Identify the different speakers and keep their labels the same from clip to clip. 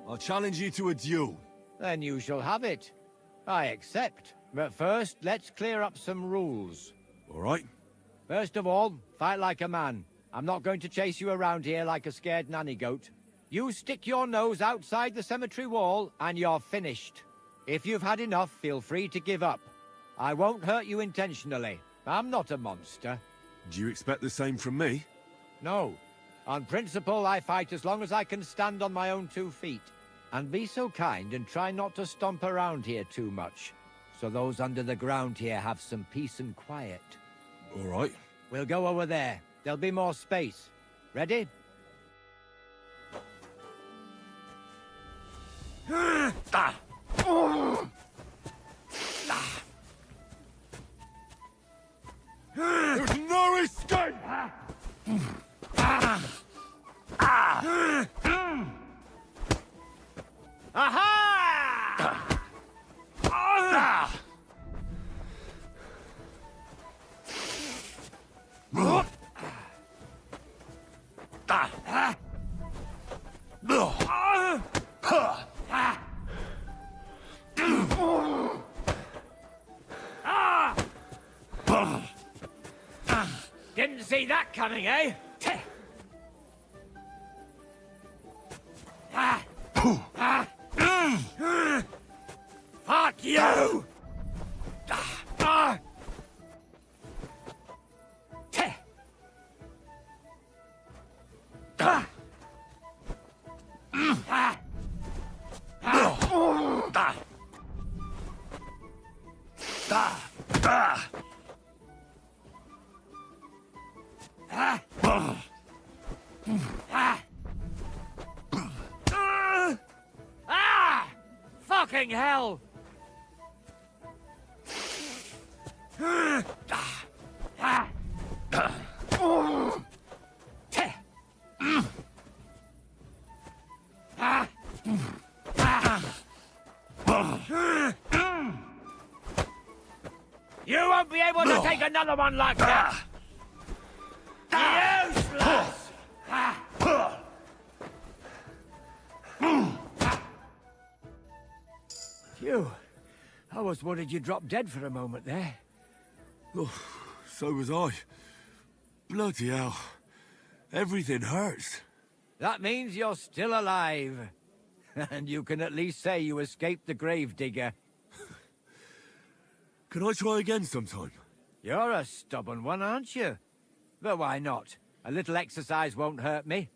Speaker 1: I'll challenge you to a duel.
Speaker 2: Then you shall have it. I accept. But first, let's clear up some rules.
Speaker 1: All right?
Speaker 2: First of all, fight like a man. I'm not going to chase you around here like a scared nanny goat. You stick your nose outside the cemetery wall, and you're finished. If you've had enough, feel free to give up. I won't hurt you intentionally. I'm not a monster.
Speaker 1: Do you expect the same from me?
Speaker 2: No. On principle, I fight as long as I can stand on my own 2 feet. And be so kind and try not to stomp around here too much, so those under the ground here have some peace and quiet.
Speaker 1: All right.
Speaker 2: We'll go over there. There'll be more space. Ready?
Speaker 1: There's no escape!
Speaker 2: Aha! Didn't see that coming, eh? Fuck you! Fucking hell! You won't be able to take another one like that! Useless! Phew. I was worried you dropped dead for a moment there.
Speaker 1: Oh, so was I. Bloody hell. Everything hurts.
Speaker 2: That means you're still alive. And you can at least say you escaped the gravedigger.
Speaker 1: Can I try again sometime?
Speaker 2: You're a stubborn one, aren't you? But why not? A little exercise won't hurt me.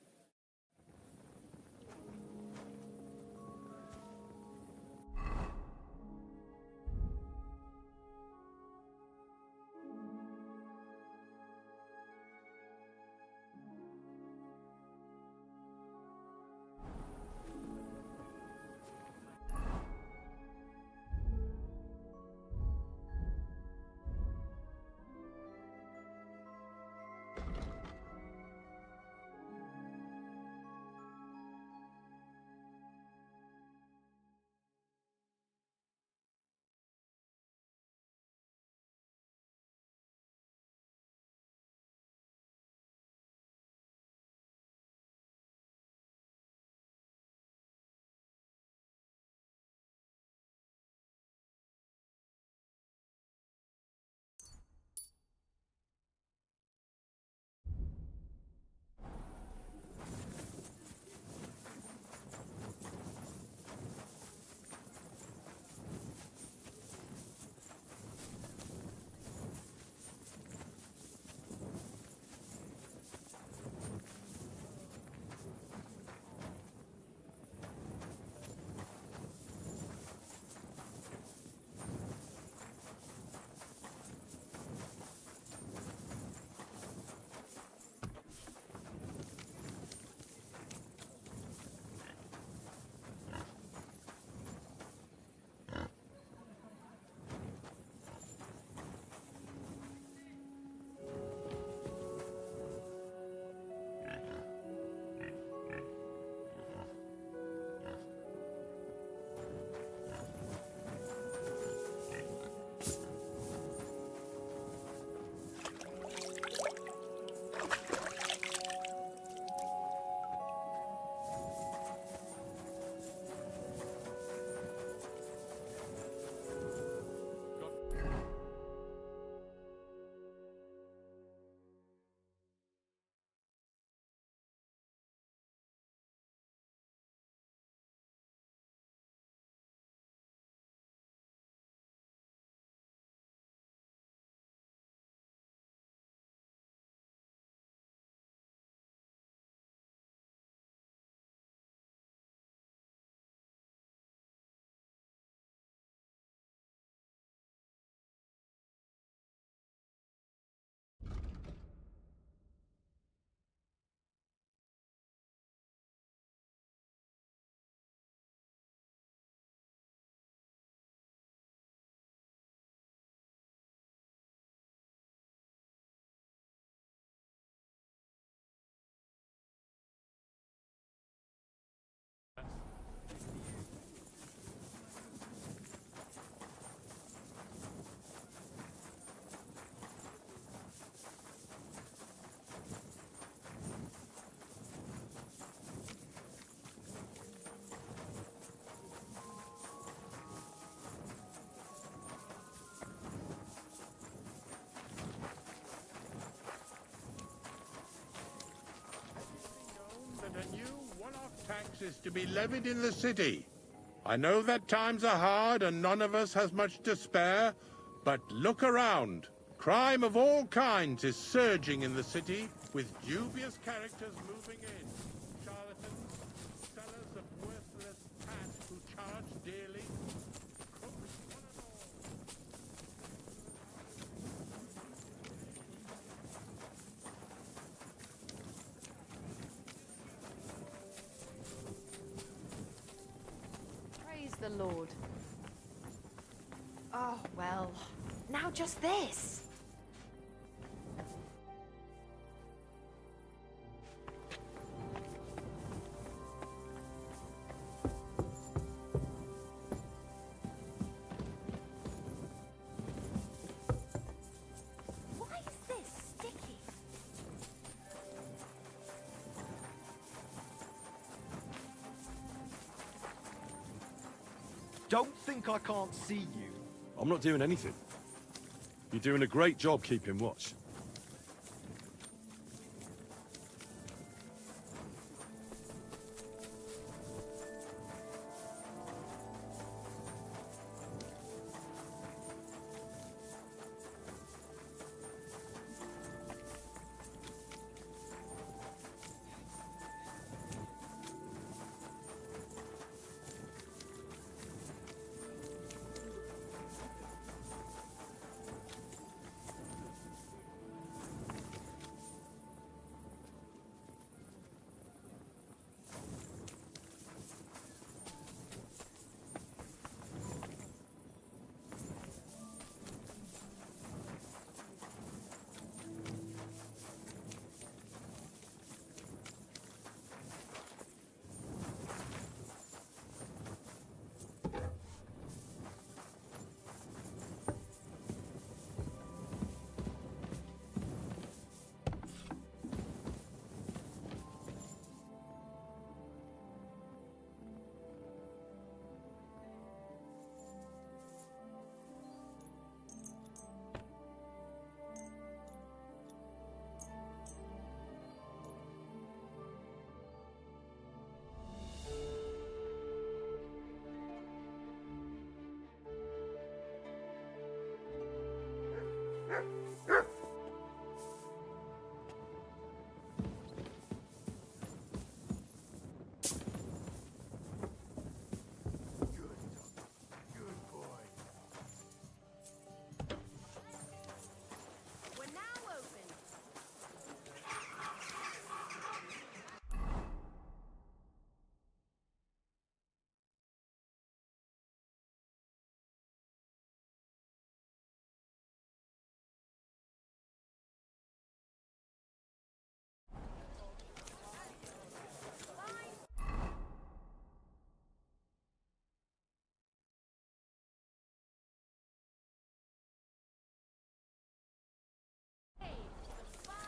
Speaker 3: tax is to be levied in the city. I know that times are hard and none of us has much to spare, but look around. Crime of all kinds is surging in the city, with dubious characters moving in. Charlatans, sellers of worthless tat who charge dearly, crooks one and all.
Speaker 4: Praise the Lord. Oh, well, now just this. Why is this sticky?
Speaker 5: Don't think I can't see you.
Speaker 1: I'm not doing anything. You're doing a great job keeping watch.
Speaker 4: We're now open. Stay close to the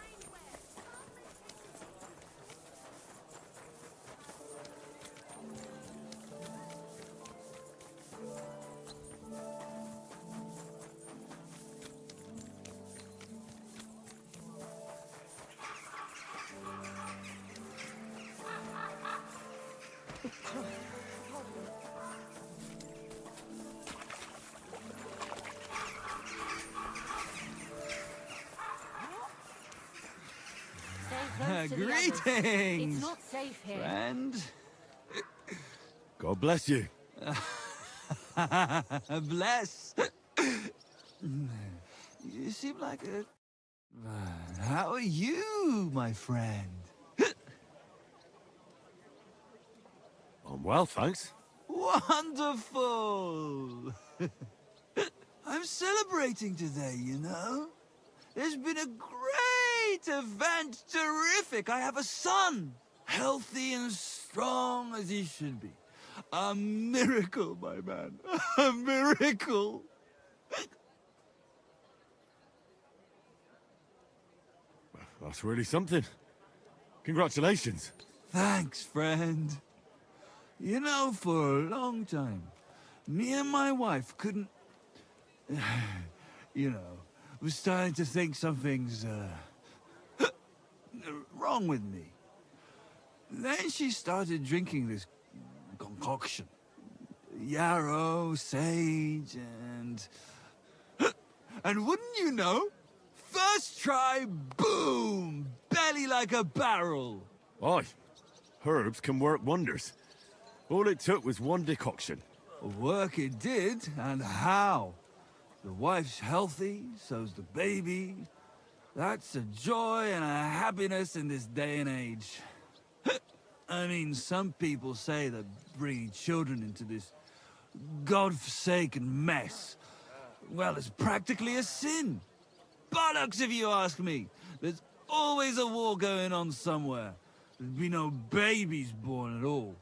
Speaker 4: others.
Speaker 5: Greetings,
Speaker 4: It's not safe here.
Speaker 5: friend.
Speaker 1: God bless you.
Speaker 5: Bless. You seem like a... How are you, my friend?
Speaker 1: I'm well, thanks.
Speaker 5: Wonderful! I'm celebrating today, you know? There's been a great event, terrific. I have a son, healthy and strong as he should be. A miracle, my man. A miracle.
Speaker 1: That's really something. Congratulations.
Speaker 5: Thanks, friend. You know, for a long time, me and my wife couldn't... you know, was starting to think something's, wrong with me. Then she started drinking this concoction. Yarrow, sage, and... And wouldn't you know? First try, boom! Belly like a barrel.
Speaker 1: Aye. Herbs can work wonders. All it took was one decoction.
Speaker 5: Work it did, and how? The wife's healthy, so's the baby. That's a joy and a happiness in this day and age. I mean, some people say that bringing children into this godforsaken mess, well, it's practically a sin. Bollocks, if you ask me. There's always a war going on somewhere. There'd be no babies born at all.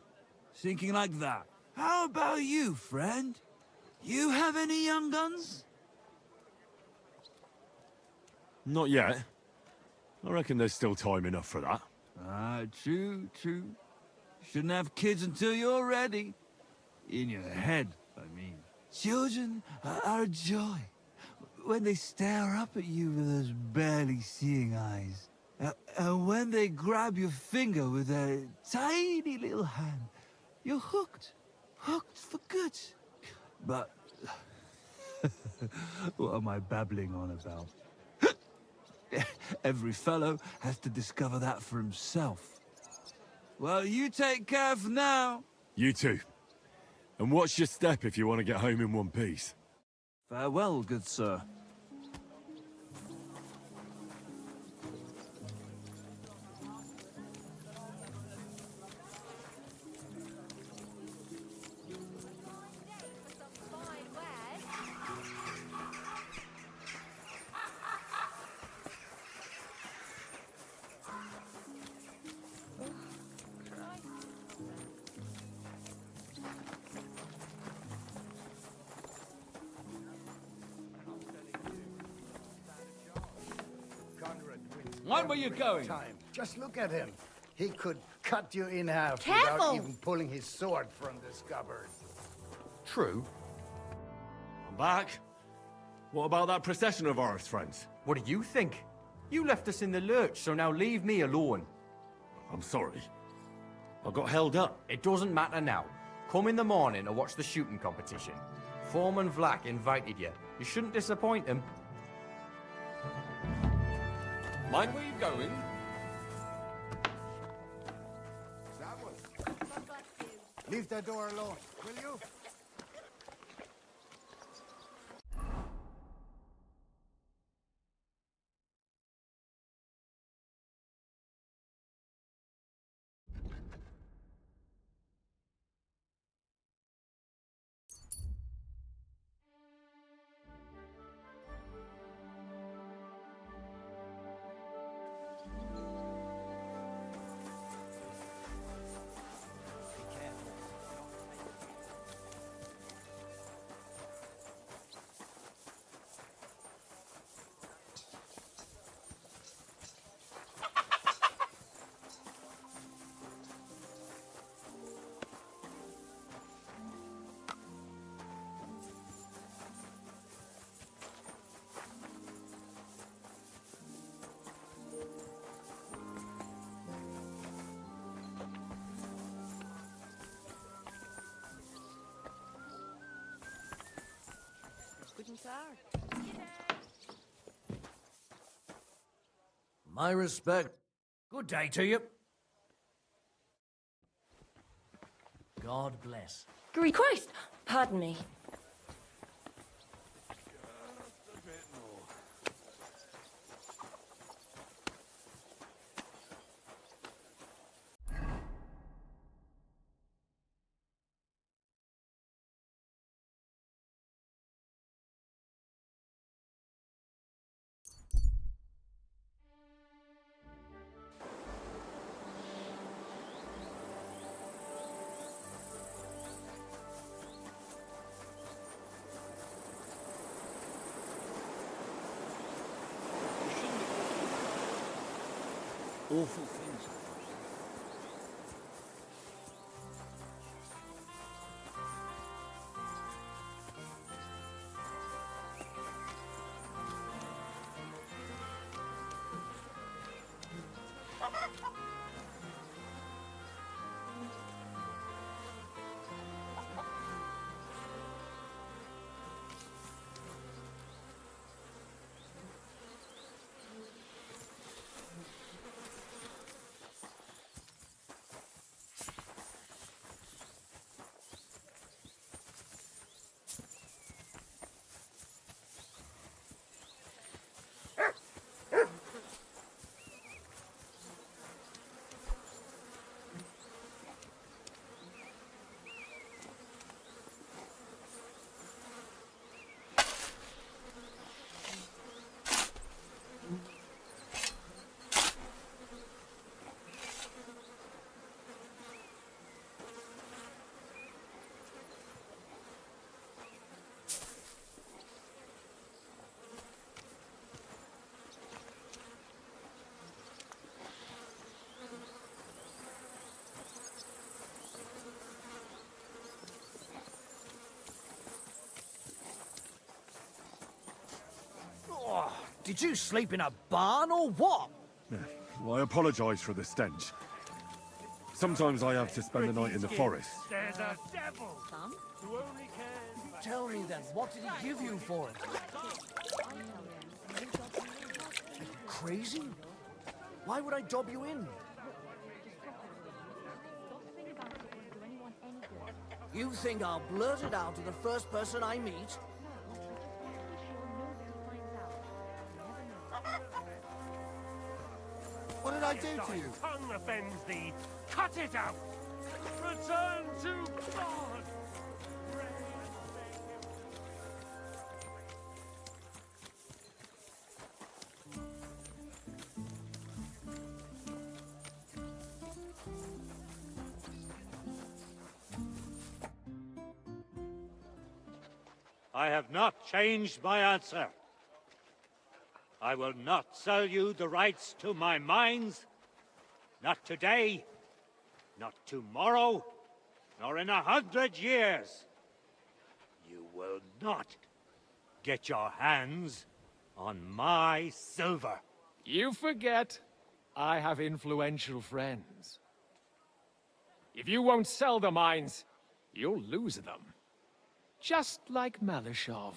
Speaker 5: Thinking like that. How about you, friend? You have any young guns?
Speaker 1: Not yet. I reckon there's still time enough for that.
Speaker 5: Ah, true, true. Shouldn't have kids until you're ready. In your head, I mean. Children are a joy. When they stare up at you with those barely seeing eyes. And when they grab your finger with their tiny little hand, you're hooked. Hooked for good. But... what am I babbling on about? Every fellow has to discover that for himself. Well, you take care for now.
Speaker 1: You too. And watch your step if you want to get home in one piece.
Speaker 5: Farewell, good sir.
Speaker 4: Fine wares.
Speaker 6: When were you going?
Speaker 7: Time. Just look at him. He could cut you in half
Speaker 4: Careful!
Speaker 7: without even pulling his sword from the scabbard.
Speaker 6: True.
Speaker 1: I'm back. What about that procession of ours, friends?
Speaker 6: What do you think? You left us in the lurch, so now leave me alone.
Speaker 1: I'm sorry. I got held up.
Speaker 6: It doesn't matter now. Come in the morning to watch the shooting competition. Foreman Vlack invited you. You shouldn't disappoint him. Mind where you're going?
Speaker 7: Leave that door alone, will you?
Speaker 4: Guten Tag.
Speaker 8: My respect. Good day to you. God bless.
Speaker 9: Great Christ! Pardon me.
Speaker 8: Awful things. Did you sleep in a barn or what?
Speaker 1: Well, I apologize for the stench. Sometimes I have to spend the night in the forest.
Speaker 10: There's a devil who only cares.
Speaker 8: Tell me then, what did he give you for it? Are you crazy? Why would I dob you in? You think I'll blurt it out to the first person I meet?
Speaker 7: What did I do to you?
Speaker 10: Tongue offends thee. Cut it out. Return to God.
Speaker 11: I have not changed my answer. I will not sell you the rights to my mines. Not today, not tomorrow, nor in 100 years. You will not get your hands on my silver.
Speaker 10: You forget I have influential friends. If you won't sell the mines, you'll lose them. Just like Malishov.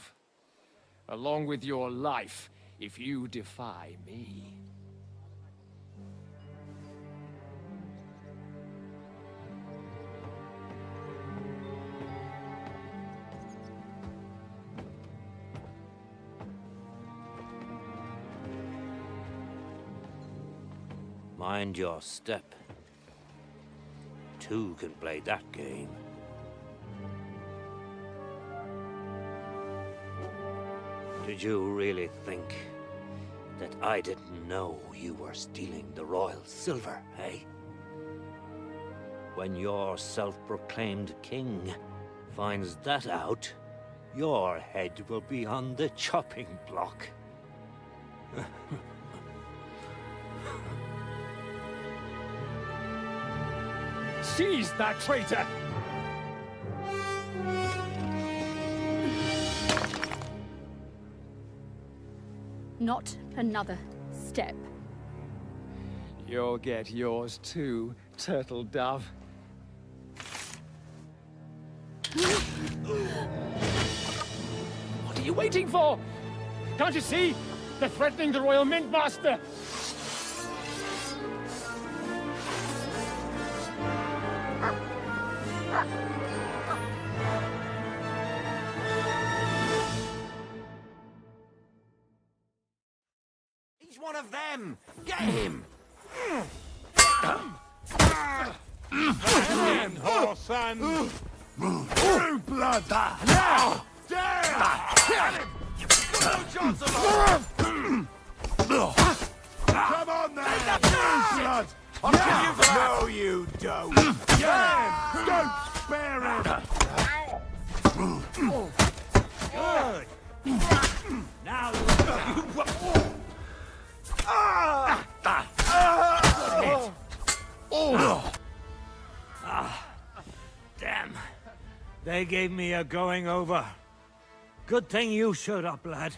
Speaker 10: Along with your life, if you defy me.
Speaker 11: Mind your step. Two can play that game. Did you really think that I didn't know you were stealing the royal silver, eh? When your self-proclaimed king finds that out, your head will be on the chopping block.
Speaker 10: Seize that traitor!
Speaker 4: Not another step.
Speaker 10: You'll get yours too, turtle dove. What are you waiting for? Can't you see? They're threatening the Royal Mint Master!
Speaker 2: He's one of them! Get him!
Speaker 3: Again, whoreson!
Speaker 1: True blood!
Speaker 2: Now! No chance of
Speaker 1: Come on then! True blood!
Speaker 2: I'll kill you for that!
Speaker 1: No, you don't! Get him! Don't spare him!
Speaker 11: Good. Now damn. They gave me a going over. Good thing you showed up, lad.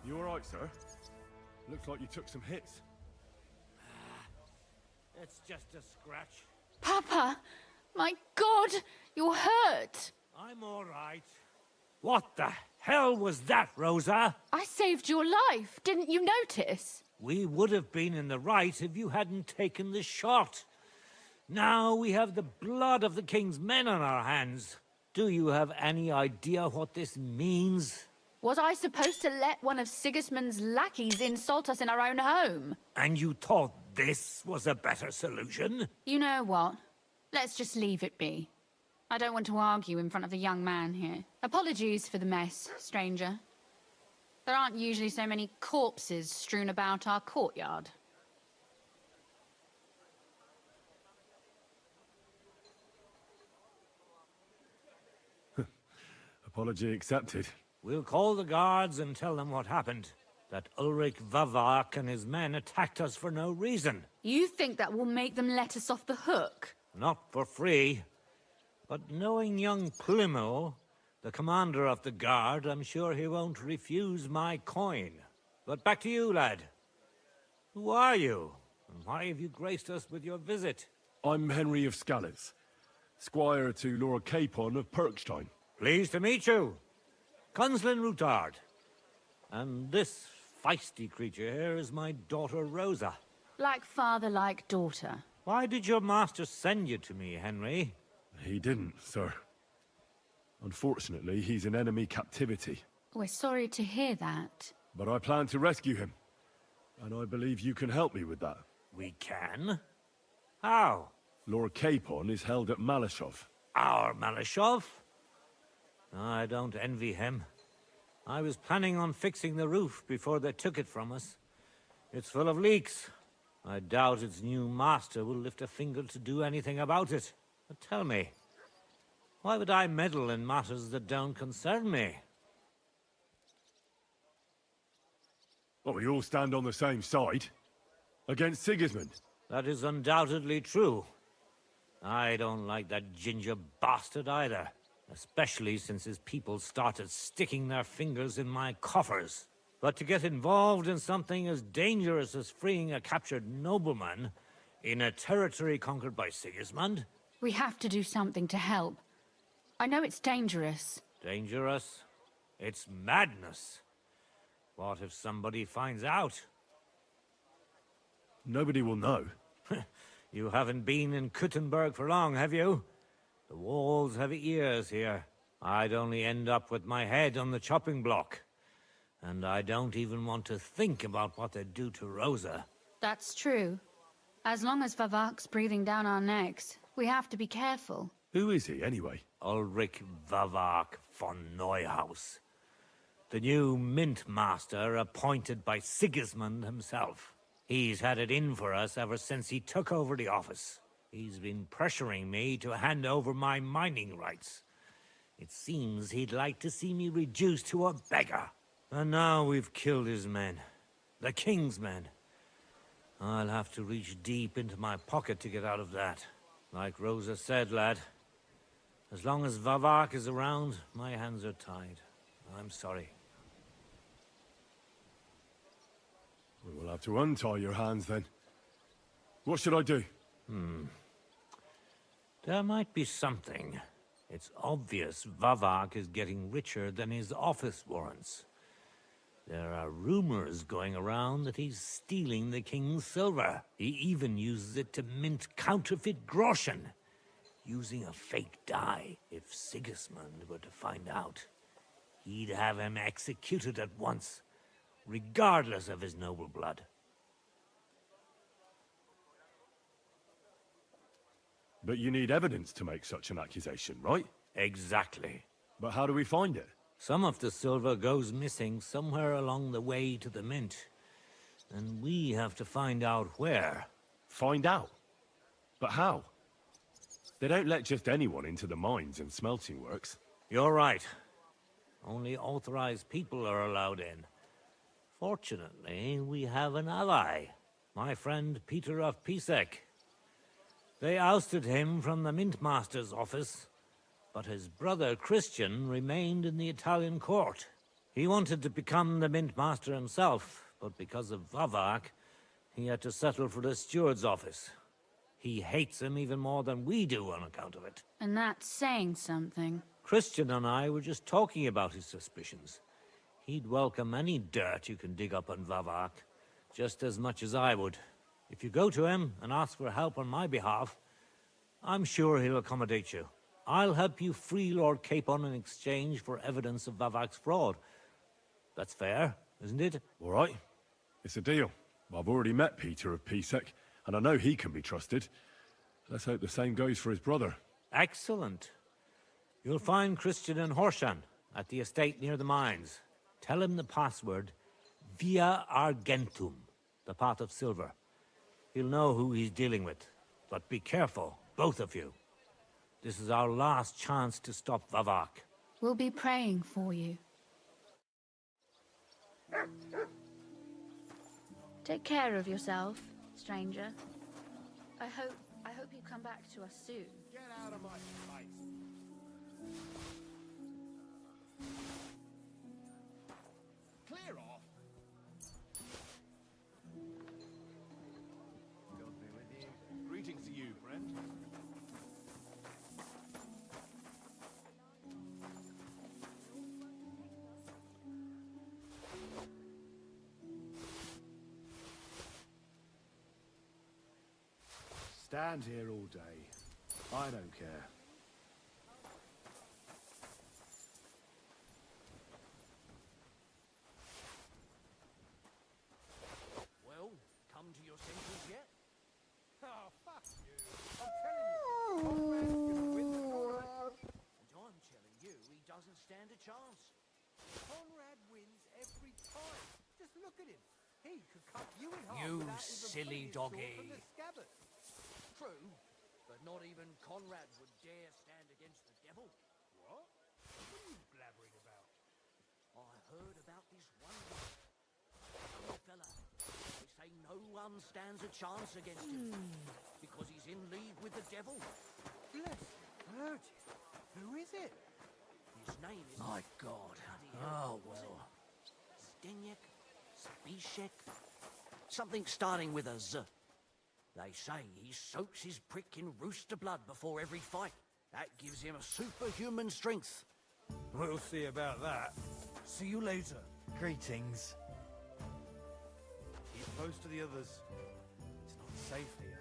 Speaker 1: You alright, sir? Looks like you took some hits.
Speaker 11: It's just a scratch.
Speaker 4: Papa! My God! You're hurt!
Speaker 11: I'm all right. What the hell was that, Rosa?
Speaker 4: I saved your life. Didn't you notice?
Speaker 11: We would have been in the right if you hadn't taken the shot. Now we have the blood of the king's men on our hands. Do you have any idea what this means?
Speaker 4: Was I supposed to let one of Sigismund's lackeys insult us in our own home?
Speaker 11: And you thought this was a better solution?
Speaker 4: You know what? Let's just leave it be. I don't want to argue in front of the young man here. Apologies for the mess, stranger. There aren't usually so many corpses strewn about our courtyard.
Speaker 1: Apology accepted.
Speaker 11: We'll call the guards and tell them what happened. That Ulrich Vavak and his men attacked us for no reason.
Speaker 4: You think that will make them let us off the hook?
Speaker 11: Not for free. But knowing young Plimo, The commander of the guard, I'm sure he won't refuse my coin. But back to you, lad. Who are you? And why have you graced us with your visit?
Speaker 1: I'm Henry of Scallis, squire to Lord Capon of Perkstein.
Speaker 11: Pleased to meet you. Conslin Routard. And this feisty creature here is my daughter Rosa.
Speaker 4: Like father, like daughter.
Speaker 11: Why did your master send you to me, Henry?
Speaker 1: He didn't, sir. Unfortunately, he's in enemy captivity.
Speaker 4: We're sorry to hear that.
Speaker 1: But I plan to rescue him. And I believe you can help me with that.
Speaker 11: We can? How?
Speaker 1: Lord Capon is held at Malashov.
Speaker 11: Our Malashov? I don't envy him. I was planning on fixing the roof before they took it from us. It's full of leaks. I doubt its new master will lift a finger to do anything about it. But tell me, why would I meddle in matters that don't concern me?
Speaker 1: Well, we all stand on the same side. Against Sigismund.
Speaker 11: That is undoubtedly true. I don't like that ginger bastard either. Especially since his people started sticking their fingers in my coffers. But to get involved in something as dangerous as freeing a captured nobleman in a territory conquered by Sigismund?
Speaker 4: We have to do something to help. I know it's dangerous.
Speaker 11: Dangerous? It's madness. What if somebody finds out?
Speaker 1: Nobody will know.
Speaker 11: You haven't been in Kuttenberg for long, have you? The walls have ears here. I'd only end up with my head on the chopping block. And I don't even want to think about what they'd do to Rosa.
Speaker 4: That's true. As long as Vavak's breathing down our necks, we have to be careful.
Speaker 1: Who is he, anyway?
Speaker 11: Ulrich Vavak von Neuhaus. The new mint master appointed by Sigismund himself. He's had it in for us ever since he took over the office. He's been pressuring me to hand over my mining rights. It seems he'd like to see me reduced to a beggar. And now we've killed his men. The king's men. I'll have to reach deep into my pocket to get out of that. Like Rosa said, lad, as long as Vavak is around, my hands are tied. I'm sorry.
Speaker 1: We will have to untie your hands then. What should I do?
Speaker 11: There might be something. It's obvious Vavak is getting richer than his office warrants. There are rumors going around that he's stealing the king's silver. He even uses it to mint counterfeit groschen, using a fake die. If Sigismund were to find out, he'd have him executed at once, regardless of his noble blood.
Speaker 1: But you need evidence to make such an accusation, right?
Speaker 11: Exactly.
Speaker 1: But how do we find it?
Speaker 11: Some of the silver goes missing somewhere along the way to the mint. And we have to find out where.
Speaker 1: Find out? But how? They don't let just anyone into the mines and smelting works.
Speaker 11: You're right. Only authorized people are allowed in. Fortunately, we have an ally. My friend Peter of Pisek. They ousted him from the Mint Master's office, but his brother Christian remained in the Italian court. He wanted to become the Mint Master himself, but because of Vavak, he had to settle for the steward's office. He hates him even more than we do on account of it.
Speaker 4: And that's saying something.
Speaker 11: Christian and I were just talking about his suspicions. He'd welcome any dirt you can dig up on Vavak, just as much as I would. If you go to him and ask for help on my behalf, I'm sure he'll accommodate you. I'll help you free Lord Capon in exchange for evidence of Vavak's fraud. That's fair, isn't it?
Speaker 1: All right. It's a deal. I've already met Peter of Pisek, and I know he can be trusted. Let's hope the same goes for his brother.
Speaker 11: Excellent. You'll find Christian and Horshan at the estate near the mines. Tell him the password, Via Argentum, the pot of silver. He'll know who he's dealing with. But be careful, both of you. This is our last chance to stop Vavak.
Speaker 4: We'll be praying for you. Take care of yourself, stranger. I hope you come back to us soon.
Speaker 3: Get out of my sight.
Speaker 8: Clear off. God be with you. Greetings to you, friend. Stand here all day. I don't care.
Speaker 12: Well, come to your senses yet?
Speaker 8: Oh, fuck you. I'm telling you, Conrad's gonna win the fight.
Speaker 12: And I'm telling you, he doesn't stand a chance.
Speaker 8: Conrad wins every time. Just look at him. He could cut you in half
Speaker 12: You
Speaker 8: without even
Speaker 12: silly
Speaker 8: pulling his sword
Speaker 12: doggy.
Speaker 8: from the scabbard.
Speaker 12: True, but not even Conrad would dare stand against the devil.
Speaker 8: What? What are you blabbering about?
Speaker 12: I heard about this one guy, young fella. They say no one stands a chance against him because he's in league with the devil.
Speaker 8: Bless the Virgin. Who is it?
Speaker 12: His name is...
Speaker 5: My God.
Speaker 12: Bloody hell,
Speaker 5: Oh,
Speaker 12: was it?
Speaker 5: well.
Speaker 12: Zdeněk? Spishek? Something starting with a Z. They say he soaks his prick in rooster blood before every fight. That gives him a superhuman strength.
Speaker 5: We'll see about that. See you later. Greetings. Keep close to the others. It's not safe here.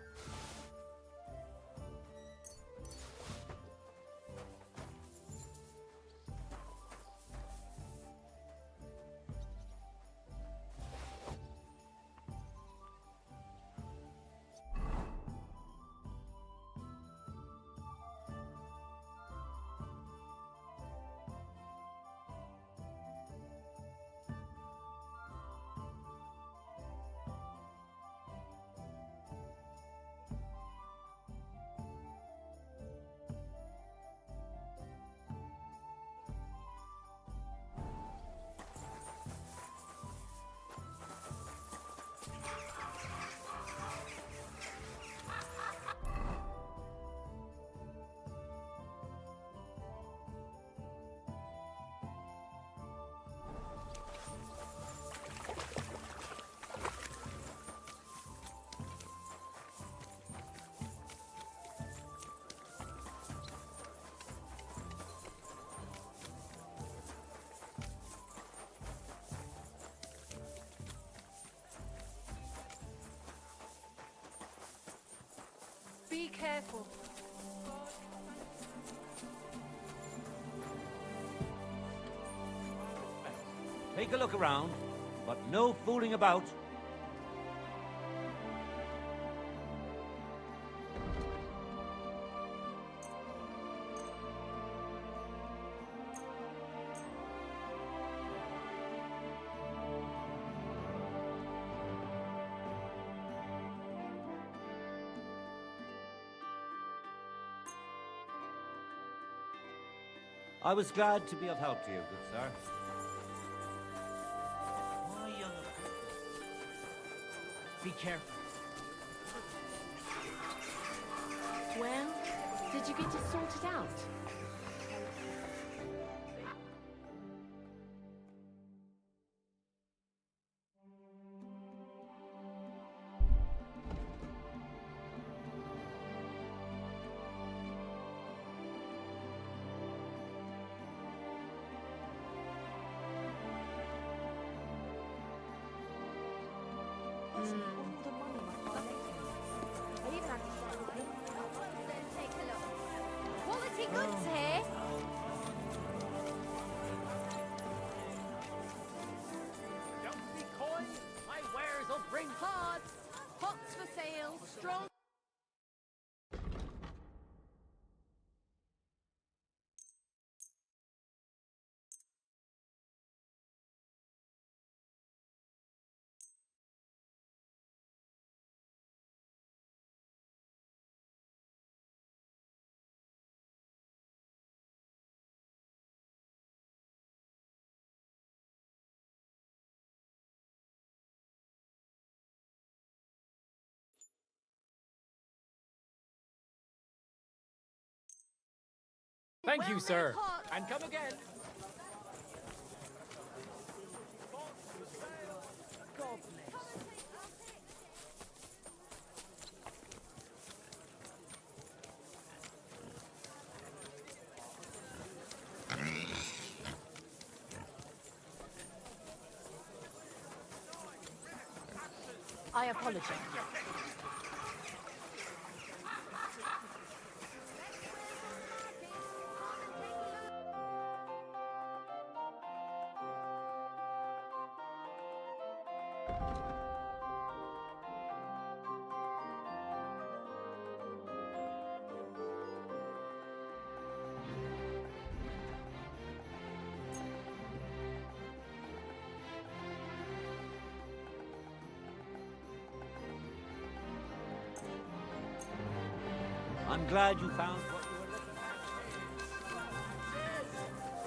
Speaker 9: Be careful.
Speaker 11: Take a look around, but no fooling about. I was glad to be of help to you, good sir.
Speaker 12: My young be careful.
Speaker 9: Well, did you get it sorted out?
Speaker 4: Quality goods here.
Speaker 2: Don't be coy. My wares will bring
Speaker 4: Pots. Pots for sale. Strong.
Speaker 10: Thank you, sir.
Speaker 2: and come again.
Speaker 9: I apologize.
Speaker 12: I'm glad you found what you were looking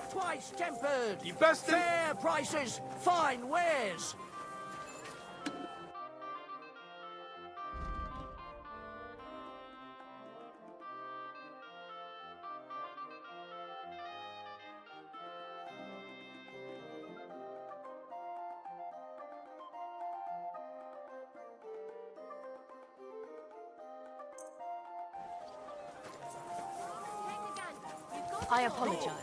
Speaker 12: for. Twice tempered!
Speaker 10: You best
Speaker 12: Fair prices, fine wares!
Speaker 9: I apologize.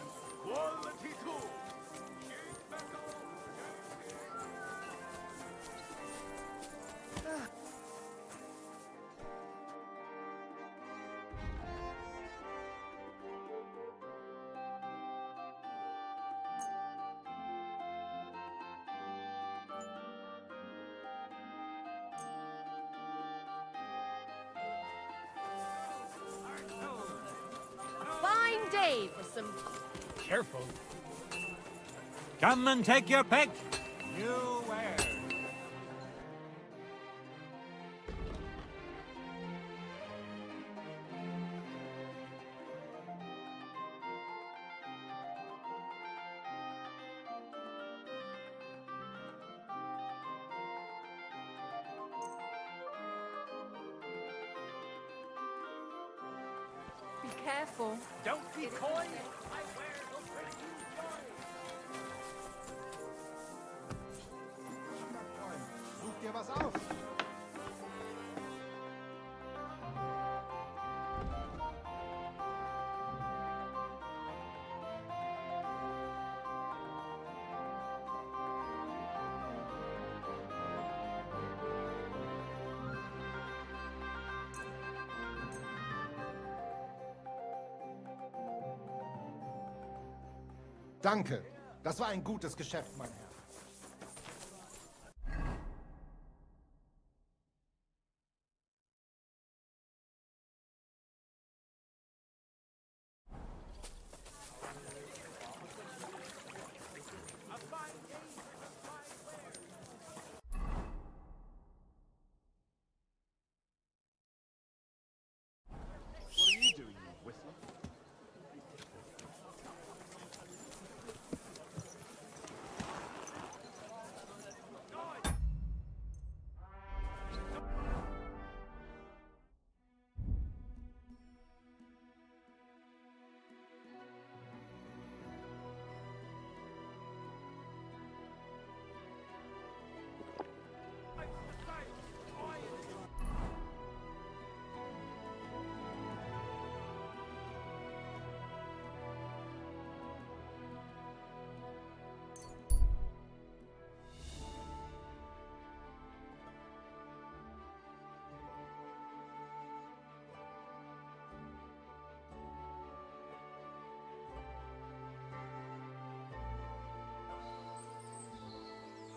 Speaker 9: Fine day for some...
Speaker 10: Careful.
Speaker 11: Come and take your pick. New wares.
Speaker 9: Be careful.
Speaker 10: Don't be coy.
Speaker 8: Such dir was aus. Danke. Das war ein gutes Geschäft, mein Herr.
Speaker 1: What are you doing, you whistler?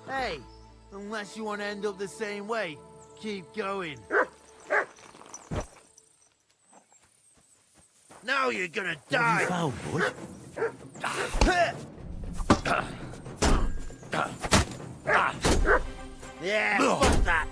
Speaker 5: Hey, unless you want to end up the same way, keep going. Now you're gonna die!
Speaker 12: Found, boy?
Speaker 5: Yeah, fuck that!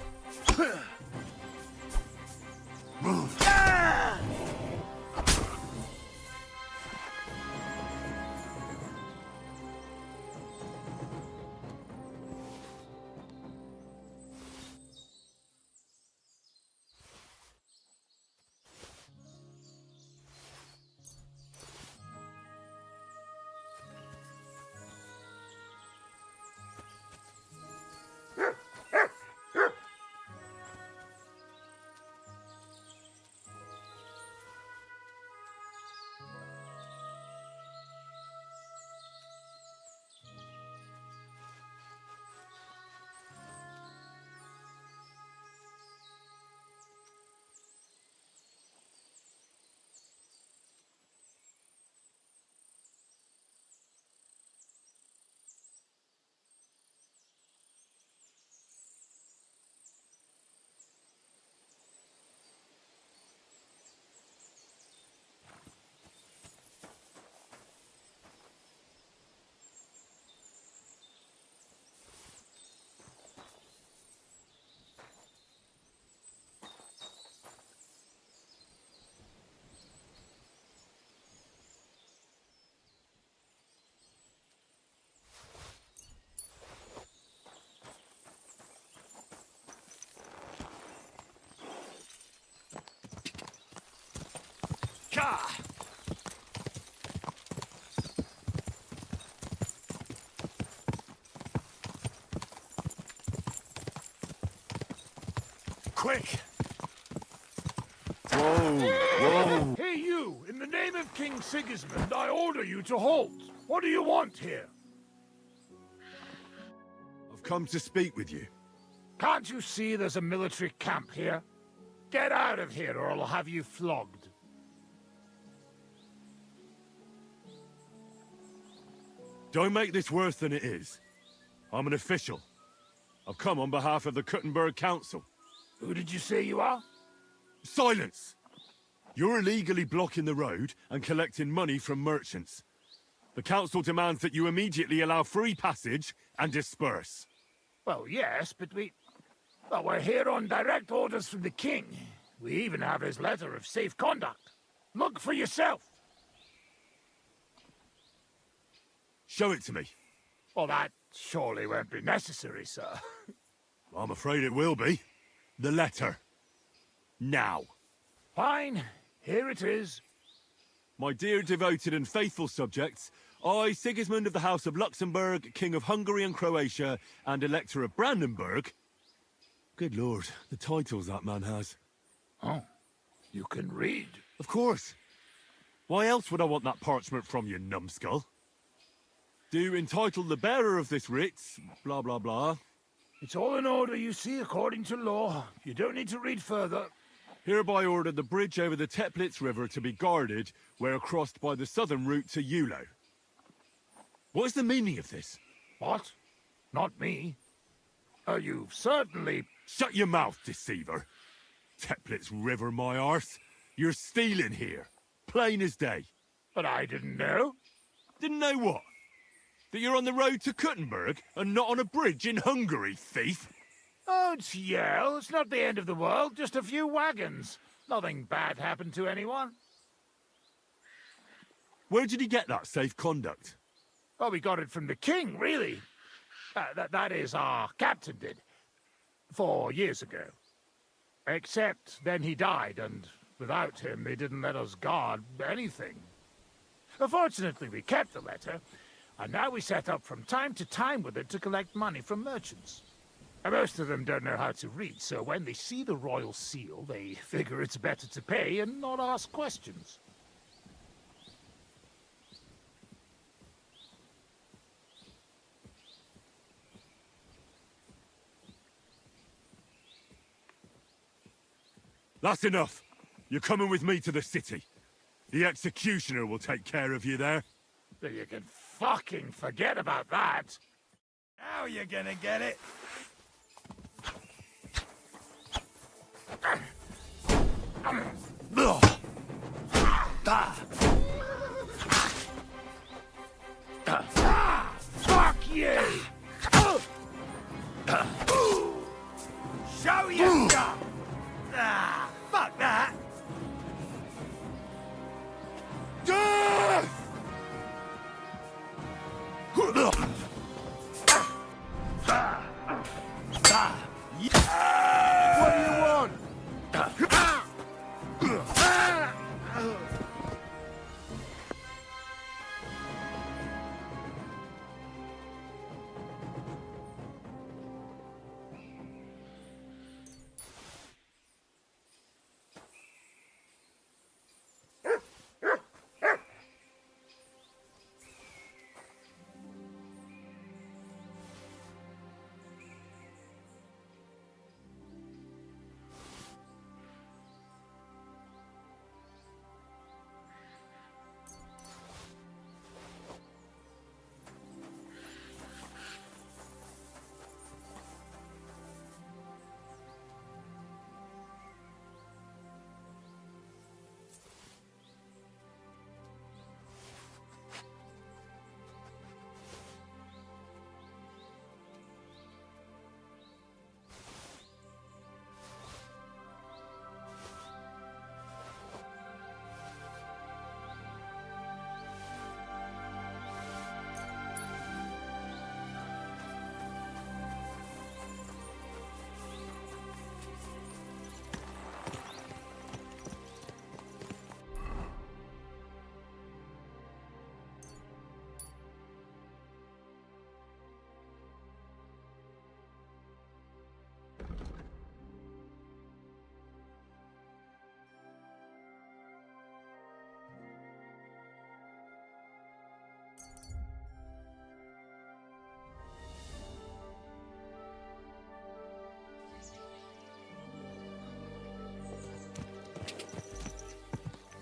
Speaker 1: Quick! Whoa!
Speaker 13: Hey, you! In the name of King Sigismund, I order you to halt. What do you want here?
Speaker 1: I've come to speak with you.
Speaker 13: Can't you see there's a military camp here? Get out of here, or I'll have you flogged.
Speaker 1: Don't make this worse than it is. I'm an official. I've come on behalf of the Kuttenberg Council.
Speaker 13: Who did you say you are?
Speaker 1: Silence! You're illegally blocking the road and collecting money from merchants. The council demands that you immediately allow free passage and disperse.
Speaker 13: Well, yes, but well, we're here on direct orders from the king. We even have his letter of safe conduct. Look for yourself.
Speaker 1: Show it to me.
Speaker 13: Well, that surely won't be necessary, sir.
Speaker 1: I'm afraid it will be. The letter. Now.
Speaker 13: Fine. Here it is.
Speaker 1: My dear devoted and faithful subjects, I, Sigismund of the House of Luxembourg, King of Hungary and Croatia, and Elector of Brandenburg... Good lord, the titles that man has.
Speaker 13: Oh, you can read?
Speaker 1: Of course. Why else would I want that parchment from you, numbskull? Do entitle the bearer of this writ, blah blah blah.
Speaker 13: It's all in order, you see, according to law. You don't need to read further.
Speaker 1: Hereby order the bridge over the Teplitz River to be guarded where crossed by the southern route to Yulo. What is the meaning of this?
Speaker 13: What? Not me. You've certainly...
Speaker 1: Shut your mouth, deceiver. Teplitz River, my arse. You're stealing here. Plain as day.
Speaker 13: But I didn't know.
Speaker 1: Didn't know what? That you're on the road to Kuttenberg and not on a bridge in Hungary, thief?
Speaker 13: Don't yell. It's not the end of the world. Just a few wagons. Nothing bad happened to anyone.
Speaker 1: Where did he get that safe conduct?
Speaker 13: Well, we got it from the king, really. That is, our captain did. 4 years ago. Except then he died, and without him they didn't let us guard anything. Fortunately, we kept the letter, and now we set up from time to time with it to collect money from merchants. Most of them don't know how to read, so when they see the royal seal, they figure it's better to pay and not ask questions.
Speaker 1: That's enough. You're coming with me to the city. The executioner will take care of you there.
Speaker 13: Then you can fucking forget about that.
Speaker 5: Now you're gonna get it.
Speaker 13: Fuck you!
Speaker 5: Show you stuff! Fuck that!
Speaker 13: What do you want?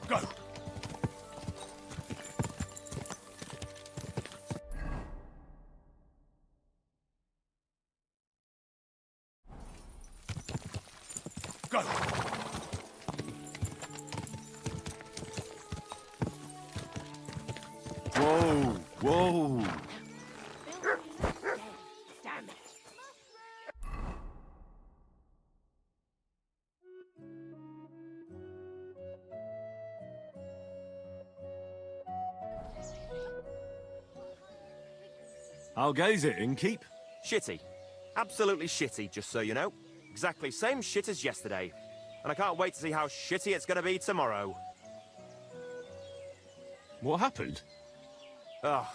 Speaker 1: Go! Go! Whoa! Whoa!
Speaker 9: Damn it.
Speaker 1: How goes it, innkeep?
Speaker 6: Shitty. Absolutely shitty, just so you know. Exactly same shit as yesterday. And I can't wait to see how shitty it's gonna be tomorrow.
Speaker 1: What happened?
Speaker 6: Ugh.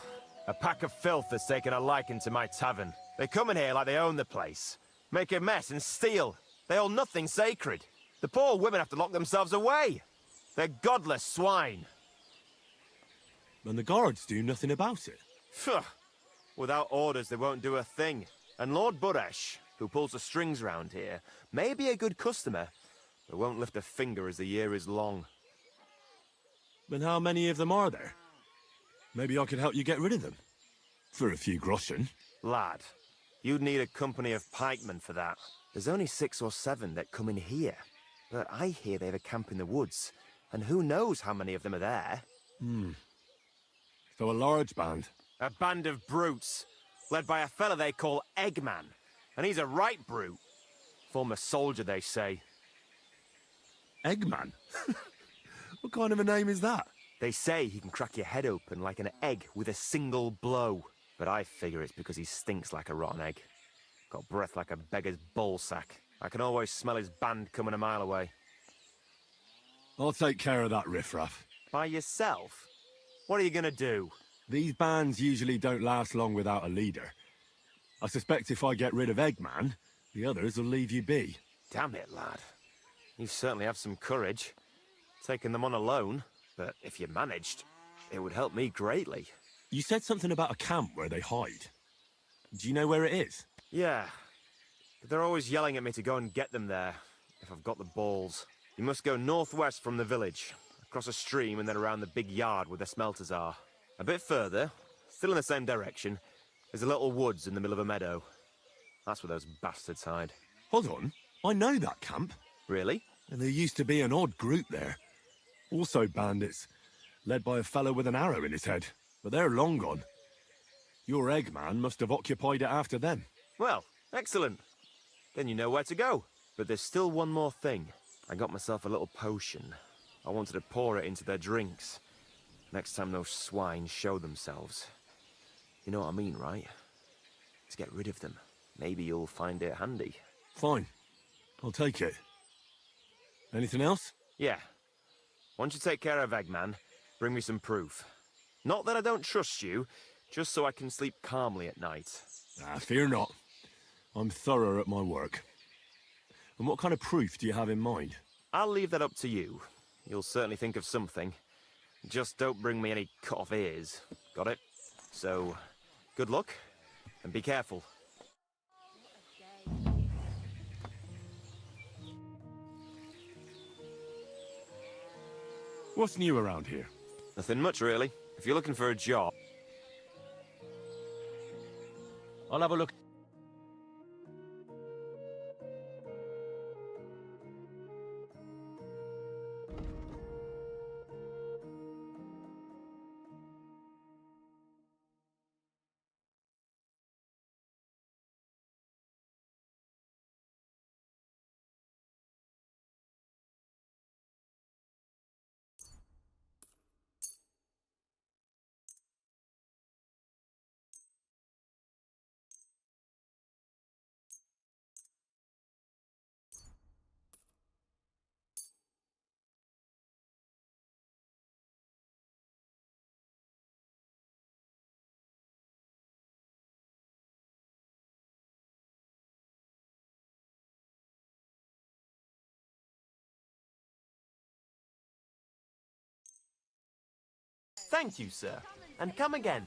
Speaker 6: A pack of filth has taken a liking to my tavern. They come in here like they own the place. Make a mess and steal. They hold nothing sacred. The poor women have to lock themselves away. They're godless swine.
Speaker 1: And the guards do nothing about it?
Speaker 6: Phew. Without orders, they won't do a thing. And Lord Buresh, who pulls the strings round here, may be a good customer, but won't lift a finger as the year is long.
Speaker 1: And how many of them are there? Maybe I could help you get rid of them. For a few groschen.
Speaker 6: Lad, you'd need a company of pikemen for that. There's only 6 or 7 that come in here. But I hear they have a camp in the woods, and who knows how many of them are there.
Speaker 1: So a large band.
Speaker 6: A band of brutes, led by a fella they call Eggman. And he's a right brute. Former soldier, they say.
Speaker 1: Eggman? What kind of a name is that?
Speaker 6: They say he can crack your head open like an egg with a single blow. But I figure it's because he stinks like a rotten egg. Got breath like a beggar's ballsack. I can always smell his band coming a mile away.
Speaker 1: I'll take care of that riffraff.
Speaker 6: By yourself? What are you gonna do?
Speaker 1: These bands usually don't last long without a leader. I suspect if I get rid of Eggman, the others will leave you be.
Speaker 6: Damn it, lad. You certainly have some courage. Taking them on alone, but if you managed, it would help me greatly.
Speaker 1: You said something about a camp where they hide. Do you know where it is?
Speaker 6: Yeah. But they're always yelling at me to go and get them there, if I've got the balls. You must go northwest from the village, across a stream and then around the big yard where the smelters are. A bit further, still in the same direction, there's a little woods in the middle of a meadow. That's where those bastards hide.
Speaker 1: Hold on. I know that camp.
Speaker 6: Really?
Speaker 1: And there used to be an odd group there. Also bandits, led by a fellow with an arrow in his head. But they're long gone. Your Eggman must have occupied it after them.
Speaker 6: Well, excellent. Then you know where to go. But there's still one more thing. I got myself a little potion. I wanted to pour it into their drinks. Next time those swine show themselves. You know what I mean, right? To get rid of them. Maybe you'll find it handy.
Speaker 1: Fine. I'll take it. Anything else?
Speaker 6: Yeah. Once you take care of Eggman, bring me some proof. Not that I don't trust you, just so I can sleep calmly at night.
Speaker 1: Fear not. I'm thorough at my work. And what kind of proof do you have in mind?
Speaker 6: I'll leave that up to you. You'll certainly think of something. Just don't bring me any cut-off ears. Got it? So, good luck, and be careful.
Speaker 1: What's new around here?
Speaker 6: Nothing much, really. If you're looking for a job...
Speaker 2: I'll have a look.
Speaker 6: Thank you, sir. And come again.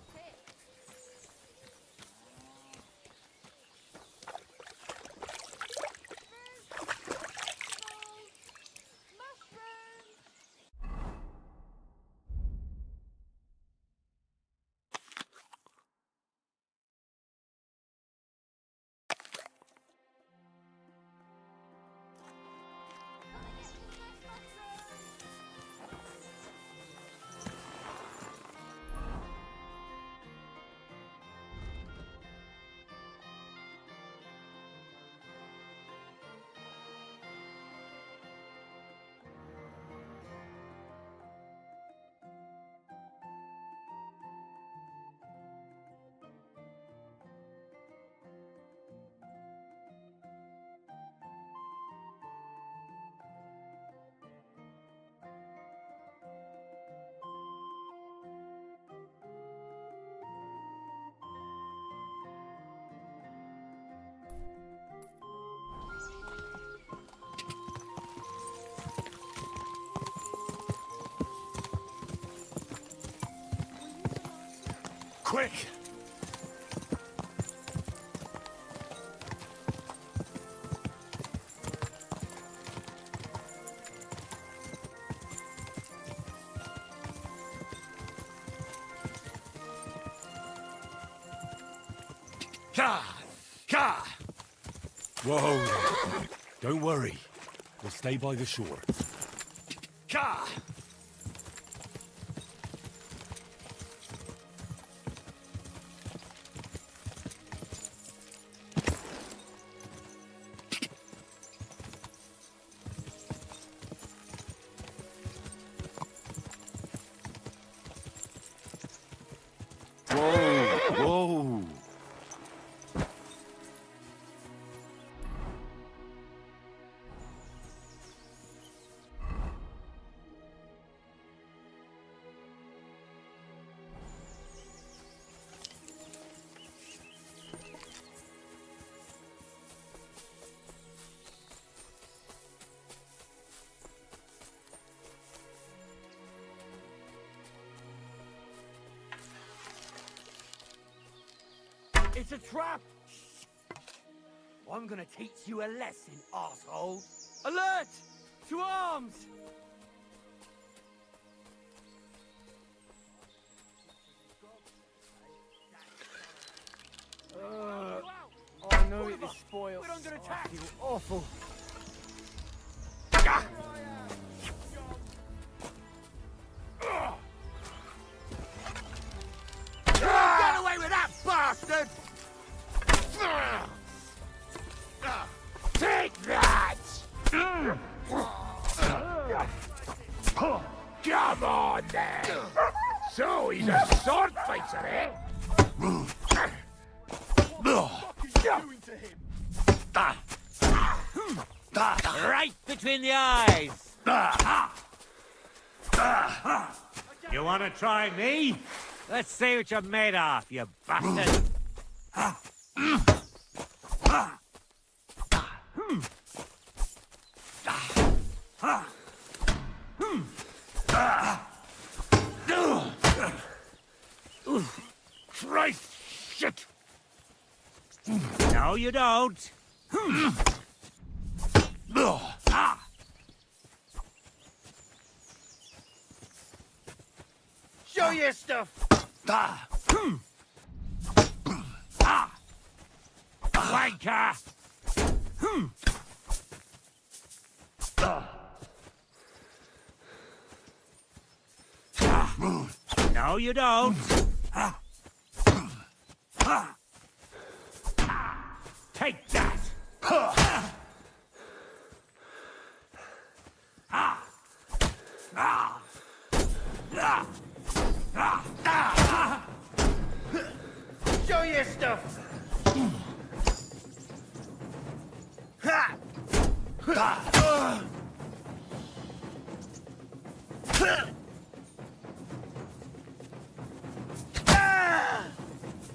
Speaker 1: Quick! Whoa! Don't worry. We'll stay by the shore. Whoa! Whoa!
Speaker 12: It's a trap! I'm gonna teach you a lesson, arsehole. Alert! To arms!
Speaker 2: I know it is spoiled.
Speaker 12: We're under attack!
Speaker 2: I feel awful.
Speaker 12: Get away with that, bastard!
Speaker 13: Take that! Come on, then! So he's a sword fighter, eh?
Speaker 11: Right between the eyes! You want to try me? Let's see what you're made of, you bastard!
Speaker 13: Christ, shit!
Speaker 11: No, you don't.
Speaker 12: Show your stuff!
Speaker 11: Wanker! No, you don't. Take that!
Speaker 12: Show your stuff!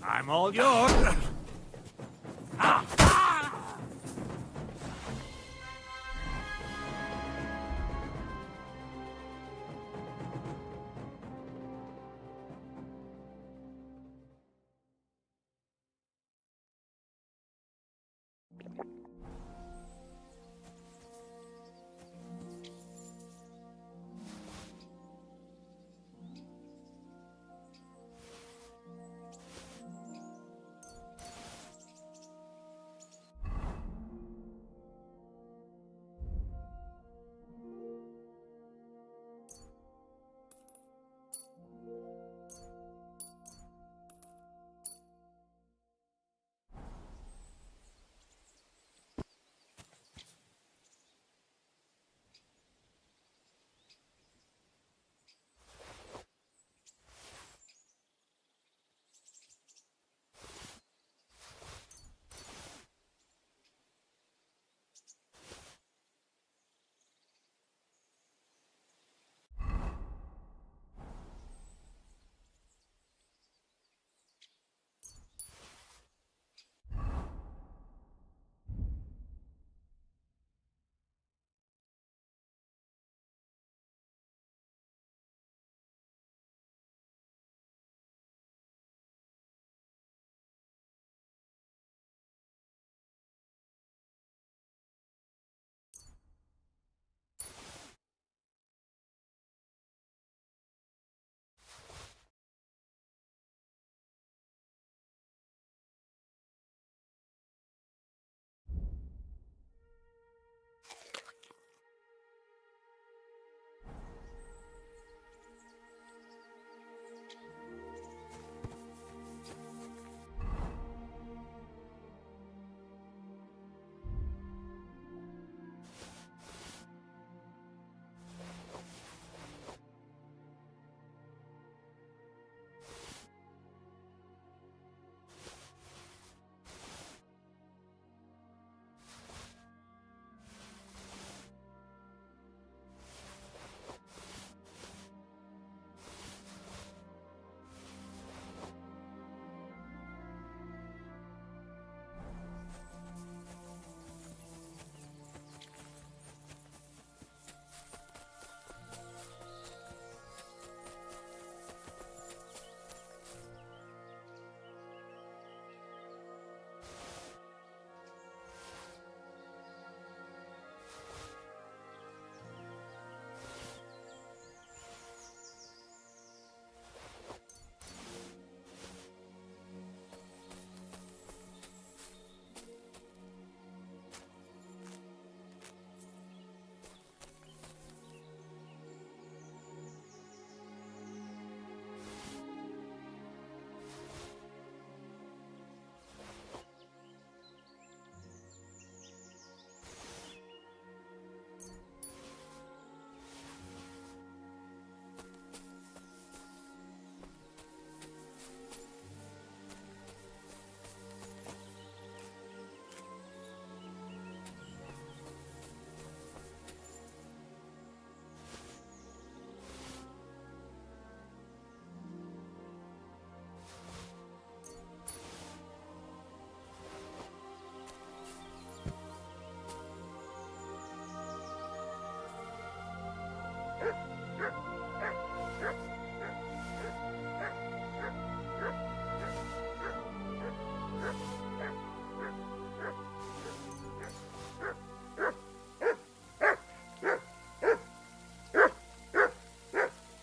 Speaker 11: I'm all yours.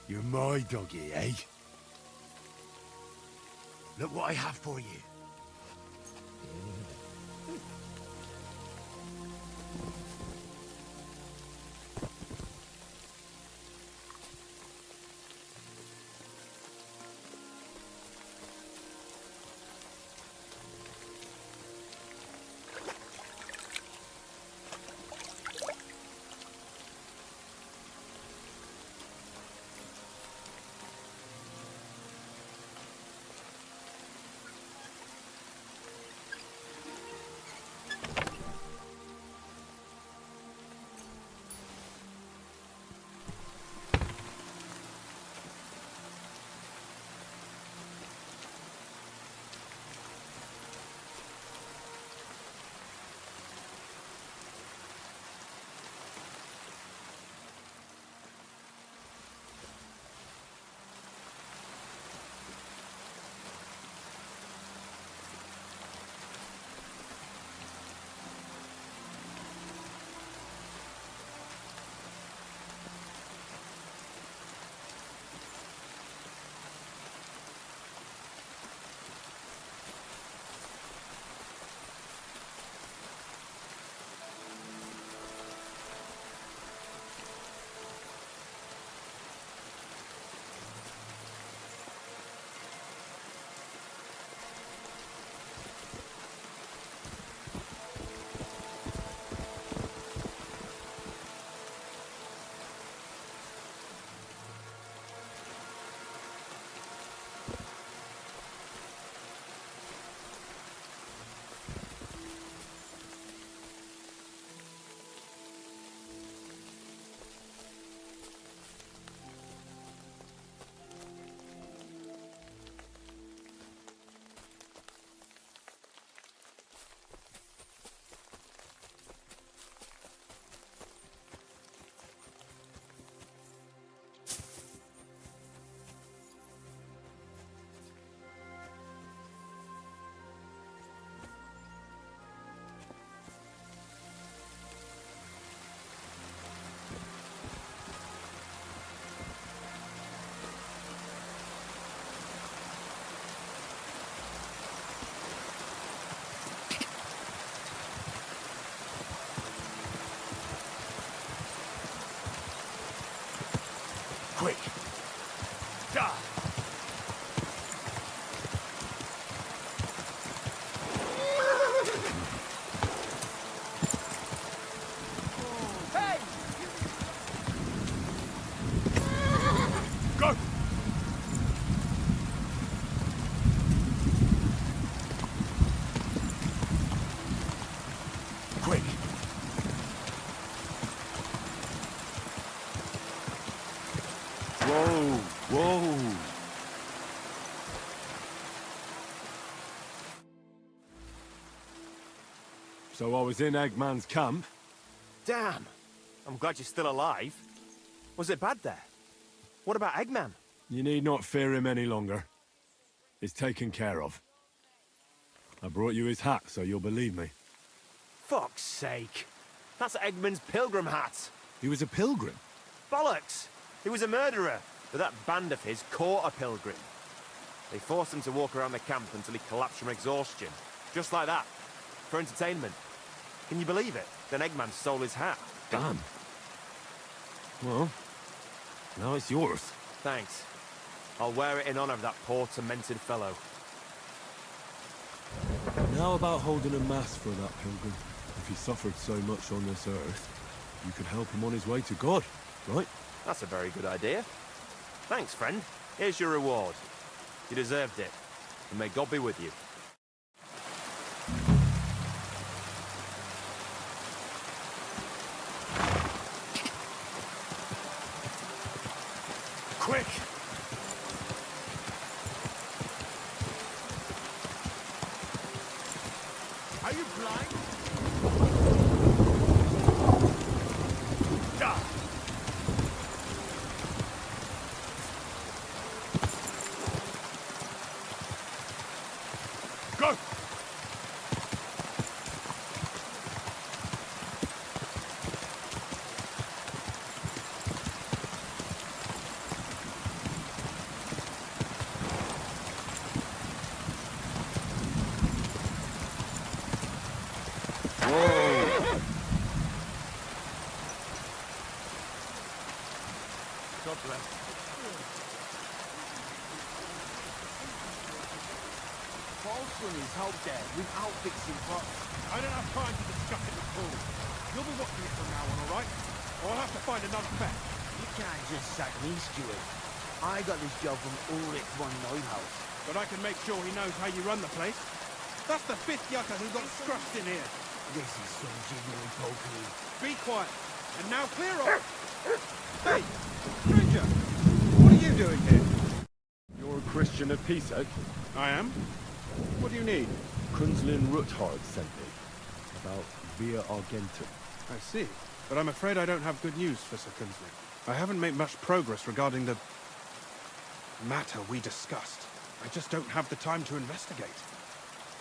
Speaker 1: You're my doggy, eh? Look what I have for you.
Speaker 13: Quick! Die!
Speaker 8: Hey!
Speaker 13: Go! Quick!
Speaker 1: Whoa, whoa. So I was in Eggman's camp.
Speaker 6: Damn! I'm glad you're still alive. Was it bad there? What about Eggman?
Speaker 1: You need not fear him any longer. He's taken care of. I brought you his hat, so you'll believe me.
Speaker 6: Fuck's sake. That's Eggman's pilgrim hat.
Speaker 1: He was a pilgrim.
Speaker 6: Bollocks! He was a murderer, but that band of his caught a pilgrim. They forced him to walk around the camp until he collapsed from exhaustion. Just like that. For entertainment. Can you believe it? Then Eggman stole his hat.
Speaker 1: Damn. Well, now it's yours.
Speaker 6: Thanks. I'll wear it in honor of that poor, tormented fellow.
Speaker 1: Now about holding a mass for that pilgrim. If he suffered so much on this earth, you could help him on his way to God, right?
Speaker 6: That's a very good idea. Thanks, friend. Here's your reward. You deserved it. And may God be with you.
Speaker 13: Quick! Are you blind? Die! Go!
Speaker 5: son is out there without fixing pots.
Speaker 3: I don't have time to discuss it with fools. You'll be watching it from now on, all right? Or I'll have to find another fetch.
Speaker 12: You can't just sack me, steward. I got this job from Ulrich von Neuhaus.
Speaker 3: But I can make sure he knows how you run the place. That's the 5th yucca who got scruffed in here.
Speaker 12: This is some genuine pokery.
Speaker 3: Be quiet. And now clear off. Hey, stranger. What are you doing here?
Speaker 1: You're a Christian of Pisek?
Speaker 3: I am. What do you need?
Speaker 1: Kunzlin Ruthard sent me. About Via Argentum.
Speaker 3: I see. But I'm afraid I don't have good news for Sir Kunzlin. I haven't made much progress regarding the matter we discussed. I just don't have the time to investigate.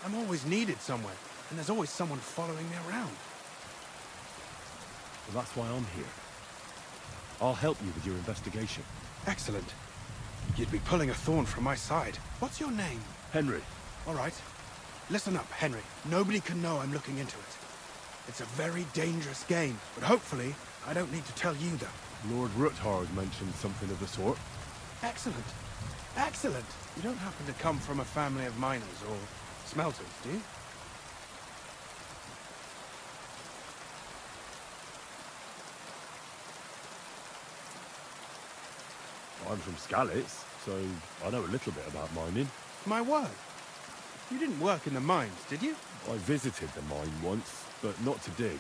Speaker 3: I'm always needed somewhere, and there's always someone following me around.
Speaker 1: Well, that's why I'm here. I'll help you with your investigation.
Speaker 3: Excellent. You'd be pulling a thorn from my side. What's your name?
Speaker 1: Henry.
Speaker 3: All right. Listen up, Henry. Nobody can know I'm looking into it. It's a very dangerous game, but hopefully I don't need to tell you that.
Speaker 1: Lord Ruthard mentioned something of the sort.
Speaker 3: Excellent. Excellent. You don't happen to come from a family of miners or smelters, do you?
Speaker 1: I'm from Skalitz, so I know a little bit about mining.
Speaker 3: My word. You didn't work in the mines, did you?
Speaker 1: I visited the mine once, but not to dig.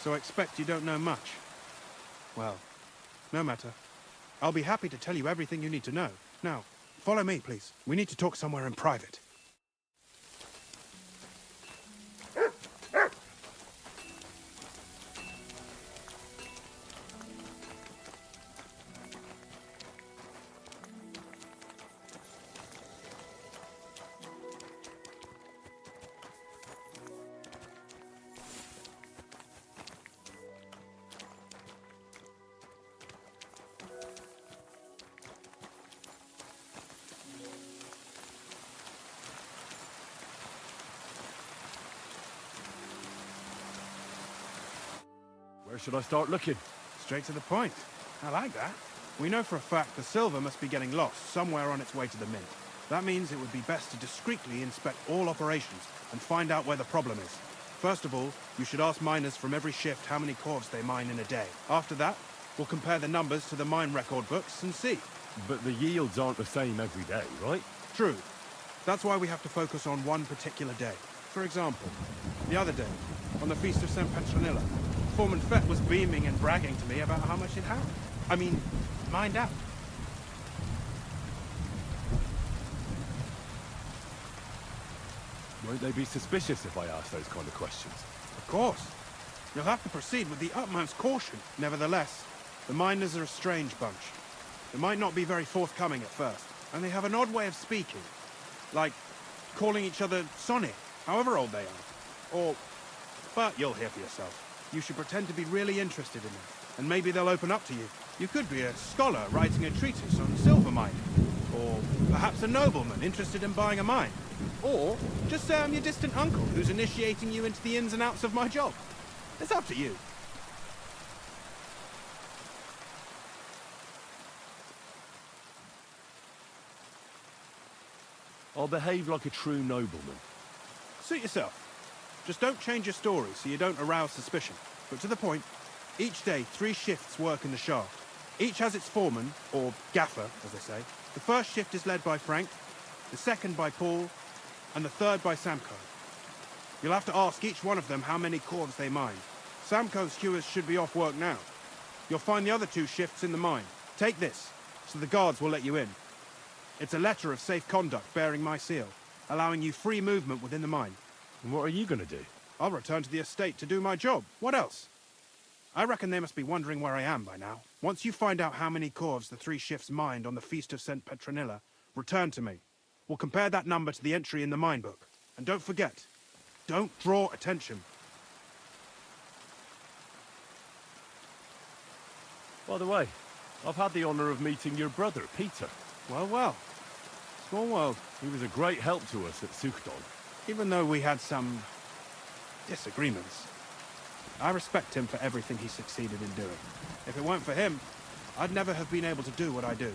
Speaker 3: So I expect you don't know much. Well, no matter. I'll be happy to tell you everything you need to know. Now, follow me, please. We need to talk somewhere in private.
Speaker 1: Where should I start looking?
Speaker 3: Straight to the point. I like that. We know for a fact the silver must be getting lost somewhere on its way to the mint. That means it would be best to discreetly inspect all operations and find out where the problem is. First of all, you should ask miners from every shift how many corves they mine in a day. After that, we'll compare the numbers to the mine record books and see.
Speaker 1: But the yields aren't the same every day, right?
Speaker 3: True. That's why we have to focus on one particular day. For example, the other day, on the Feast of St. Petronilla, Foreman Fett was beaming and bragging to me about how much it had. I mean, mined out.
Speaker 1: Won't they be suspicious if I ask those kind of questions?
Speaker 3: Of course. You'll have to proceed with the utmost caution. Nevertheless, the miners are a strange bunch. They might not be very forthcoming at first, and they have an odd way of speaking. Like calling each other Sonny, however old they are. But you'll hear for yourself. You should pretend to be really interested in them, and maybe they'll open up to you. You could be a scholar writing a treatise on silver mining, or perhaps a nobleman interested in buying a mine. Or just say I'm your distant uncle who's initiating you into the ins and outs of my job. It's up to you.
Speaker 1: I'll behave like a true nobleman.
Speaker 3: Suit yourself. Just don't change your story so you don't arouse suspicion. But to the point, each day 3 shifts work in the shaft. Each has its foreman, or gaffer, as they say. The first shift is led by Frank, the second by Paul, and the third by Samko. You'll have to ask each one of them how many corves they mine. Samko's hewers should be off work now. You'll find the other 2 shifts in the mine. Take this, so the guards will let you in. It's a letter of safe conduct bearing my seal, allowing you free movement within the mine.
Speaker 1: And what are you going to do?
Speaker 3: I'll return to the estate to do my job. What else? I reckon they must be wondering where I am by now. Once you find out how many corves the 3 shifts mined on the Feast of St. Petronilla, return to me. We'll compare that number to the entry in the mine book. And don't forget, don't draw attention.
Speaker 1: By the way, I've had the honor of meeting your brother, Peter.
Speaker 3: Well, well. Small world.
Speaker 1: He was a great help to us at Suchdol.
Speaker 3: Even though we had some disagreements, I respect him for everything he succeeded in doing. If it weren't for him, I'd never have been able to do what I do.